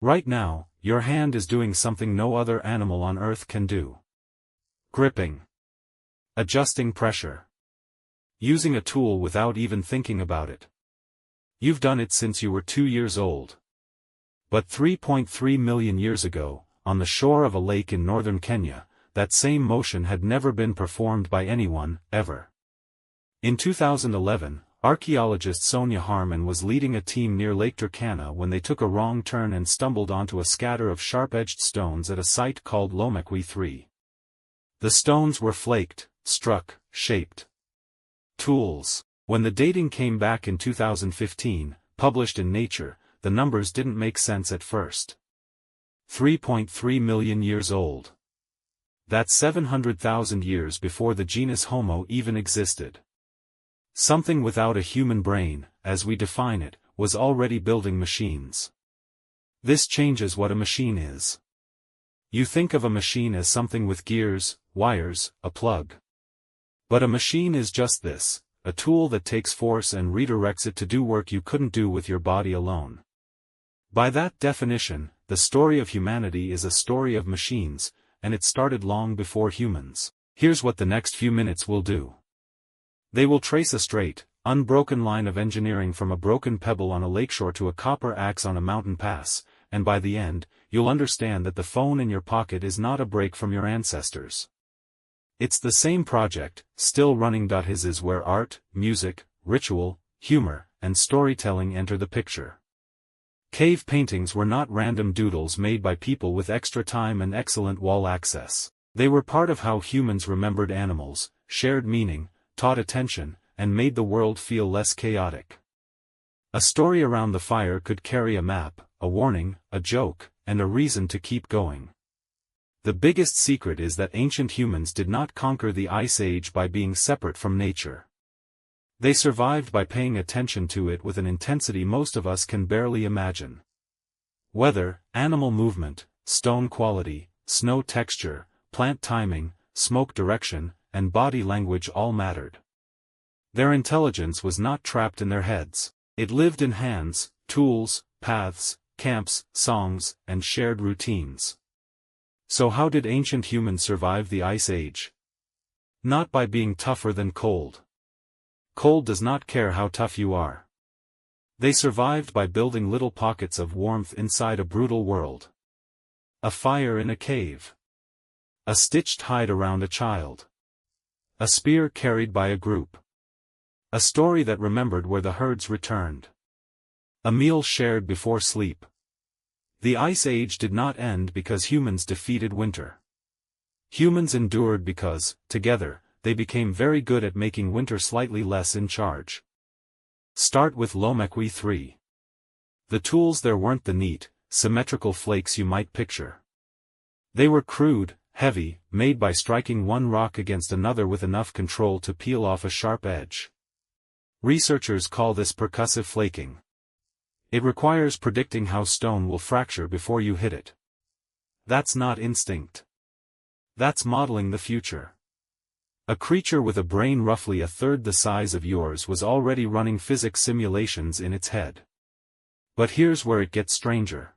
Right now, your hand is doing something no other animal on Earth can do. Gripping. Adjusting pressure. Using a tool without even thinking about it. You've done it since you were 2 years old. But 3.3 million years ago, on the shore of a lake in northern Kenya, that same motion had never been performed by anyone, ever. In 2011, archaeologist Sonia Harman was leading a team near Lake Turkana when they took a wrong turn and stumbled onto a scatter of sharp-edged stones at a site called Lomekwi 3. The stones were flaked, struck, shaped. Tools. When the dating came back in 2015, published in Nature, the numbers didn't make sense at first. 3.3 million years old. That's 700,000 years before the genus Homo even existed. Something without a human brain, as we define it, was already building machines. This changes what a machine is. You think of a machine as something with gears, wires, a plug. But a machine is just this, a tool that takes force and redirects it to do work you couldn't do with your body alone. By that definition, the story of humanity is a story of machines, and it started long before humans. Here's what the next few minutes will do. They will trace a straight, unbroken line of engineering from a broken pebble on a lakeshore to a copper axe on a mountain pass, and by the end, you'll understand that the phone in your pocket is not a break from your ancestors. It's the same project, still running. His is where art, music, ritual, humor, and storytelling enter the picture. Cave paintings were not random doodles made by people with extra time and excellent wall access. They were part of how humans remembered animals, shared meaning, taught attention, and made the world feel less chaotic. A story around the fire could carry a map, a warning, a joke, and a reason to keep going. The biggest secret is that ancient humans did not conquer the Ice Age by being separate from nature. They survived by paying attention to it with an intensity most of us can barely imagine. Weather, animal movement, stone quality, snow texture, plant timing, smoke direction, and body language all mattered. Their intelligence was not trapped in their heads. It lived in hands, tools, paths, camps, songs, and shared routines. So how did ancient humans survive the Ice Age? Not by being tougher than cold. Cold does not care how tough you are. They survived by building little pockets of warmth inside a brutal world. A fire in a cave. A stitched hide around a child. A spear carried by a group. A story that remembered where the herds returned. A meal shared before sleep. The Ice Age did not end because humans defeated winter. Humans endured because, together, they became very good at making winter slightly less in charge. Start with Lomekwi 3. The tools there weren't the neat, symmetrical flakes you might picture. They were crude, heavy, made by striking one rock against another with enough control to peel off a sharp edge. Researchers call this percussive flaking. It requires predicting how stone will fracture before you hit it. That's not instinct. That's modeling the future. A creature with a brain roughly a third the size of yours was already running physics simulations in its head. But here's where it gets stranger.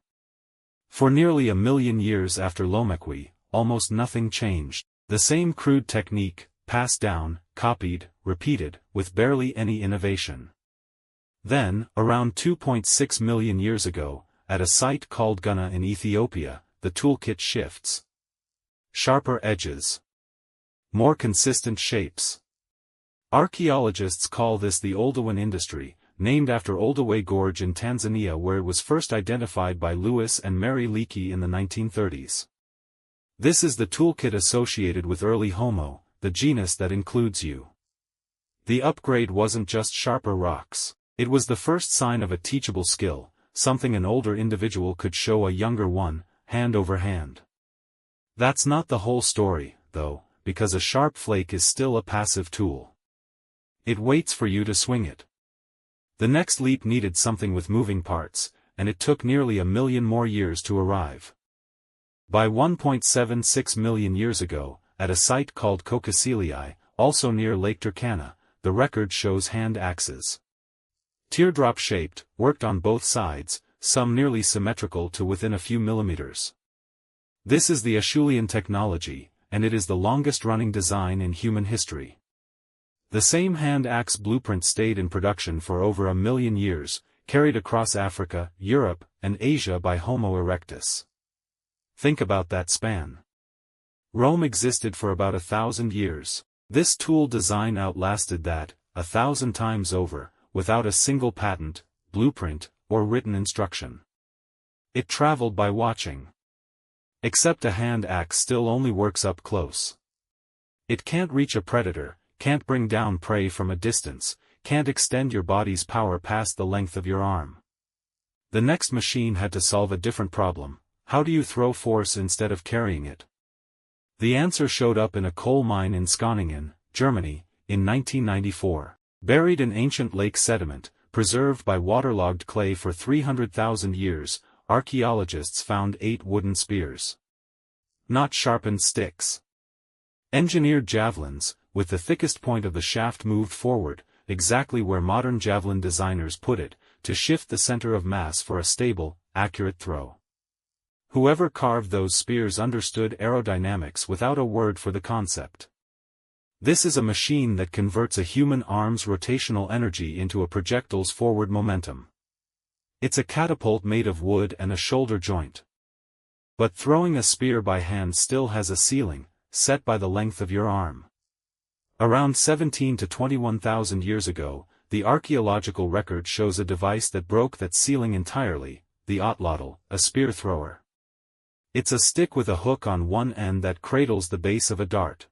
For nearly 1 million years after Lomekwi, almost nothing changed. The same crude technique, passed down, copied, repeated, with barely any innovation. Then, around 2.6 million years ago, at a site called Gunna in Ethiopia, the toolkit shifts. Sharper edges. More consistent shapes. Archaeologists call this the Oldowan industry, named after Olduvai Gorge in Tanzania where it was first identified by Lewis and Mary Leakey in the 1930s. This is the toolkit associated with early Homo, the genus that includes you. The upgrade wasn't just sharper rocks. It was the first sign of a teachable skill, something an older individual could show a younger one, hand over hand. That's not the whole story, though, because a sharp flake is still a passive tool. It waits for you to swing it. The next leap needed something with moving parts, and it took nearly 1 million more years to arrive. By 1.76 million years ago, at a site called Kokosiliai, also near Lake Turkana, the record shows hand axes. Teardrop-shaped, worked on both sides, some nearly symmetrical to within a few millimeters. This is the Acheulean technology, and it is the longest-running design in human history. The same hand axe blueprint stayed in production for over 1 million years, carried across Africa, Europe, and Asia by Homo erectus. Think about that span. Rome existed for about 1,000 years. This tool design outlasted that, 1,000 times over, without a single patent, blueprint, or written instruction. It traveled by watching. Except a hand axe still only works up close. It can't reach a predator, can't bring down prey from a distance, can't extend your body's power past the length of your arm. The next machine had to solve a different problem: how do you throw force instead of carrying it? The answer showed up in a coal mine in Schöningen, Germany, in 1994. Buried in ancient lake sediment, preserved by waterlogged clay for 300,000 years, archaeologists found 8 wooden spears. Not sharpened sticks. Engineered javelins, with the thickest point of the shaft moved forward, exactly where modern javelin designers put it, to shift the center of mass for a stable, accurate throw. Whoever carved those spears understood aerodynamics without a word for the concept. This is a machine that converts a human arm's rotational energy into a projectile's forward momentum. It's a catapult made of wood and a shoulder joint. But throwing a spear by hand still has a ceiling, set by the length of your arm. Around 17 to 21,000 years ago, the archaeological record shows a device that broke that ceiling entirely, the otlotl, a spear thrower. It's a stick with a hook on one end that cradles the base of a dart.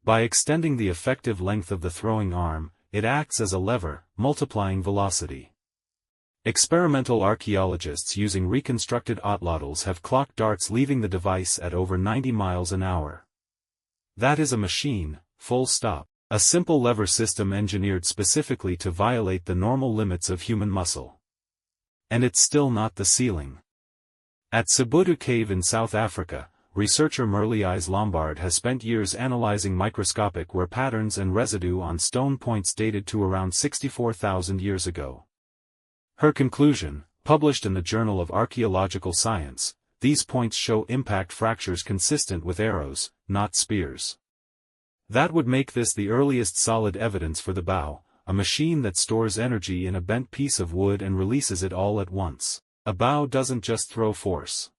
By extending the effective length of the throwing arm, it acts as a lever, multiplying velocity. Experimental archaeologists using reconstructed otlotls have clocked darts leaving the device at over 90 miles an hour. That is a machine, full stop. A simple lever system engineered specifically to violate the normal limits of human muscle. And it's still not the ceiling. At Sibutu Cave in South Africa, researcher Merlies Lombard has spent years analyzing microscopic wear patterns and residue on stone points dated to around 64,000 years ago. Her conclusion, published in the Journal of Archaeological Science: these points show impact fractures consistent with arrows, not spears. That would make this the earliest solid evidence for the bow, a machine that stores energy in a bent piece of wood and releases it all at once. A bow doesn't just throw force.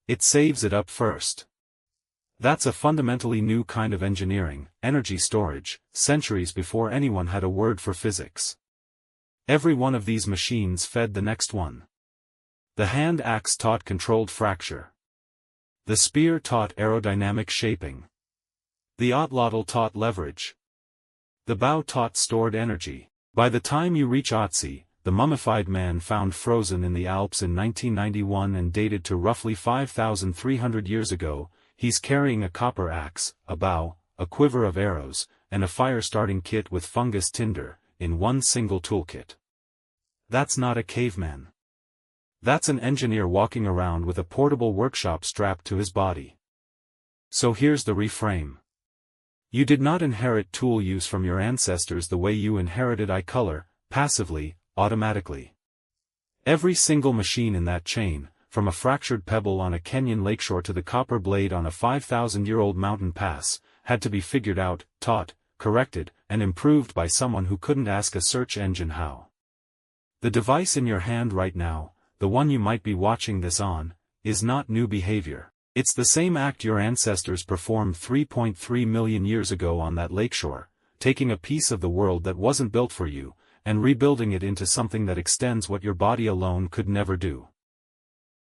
It saves it up first. That's a fundamentally new kind of engineering, energy storage, centuries before anyone had a word for physics. Every one of these machines fed the next one. The hand axe taught controlled fracture. The spear taught aerodynamic shaping. The otlotl taught leverage. The bow taught stored energy. By the time you reach Otzi, the mummified man found frozen in the Alps in 1991 and dated to roughly 5,300 years ago, he's carrying a copper axe, a bow, a quiver of arrows, and a fire-starting kit with fungus tinder, in one single toolkit. That's not a caveman. That's an engineer walking around with a portable workshop strapped to his body. So here's the reframe. You did not inherit tool use from your ancestors the way you inherited eye color, passively, automatically. Every single machine in that chain, from a fractured pebble on a Kenyan lakeshore to the copper blade on a 5,000-year-old mountain pass, had to be figured out, taught, corrected, and improved by someone who couldn't ask a search engine how. The device in your hand right now, the one you might be watching this on, is not new behavior. It's the same act your ancestors performed 3.3 million years ago on that lakeshore, taking a piece of the world that wasn't built for you, and rebuilding it into something that extends what your body alone could never do.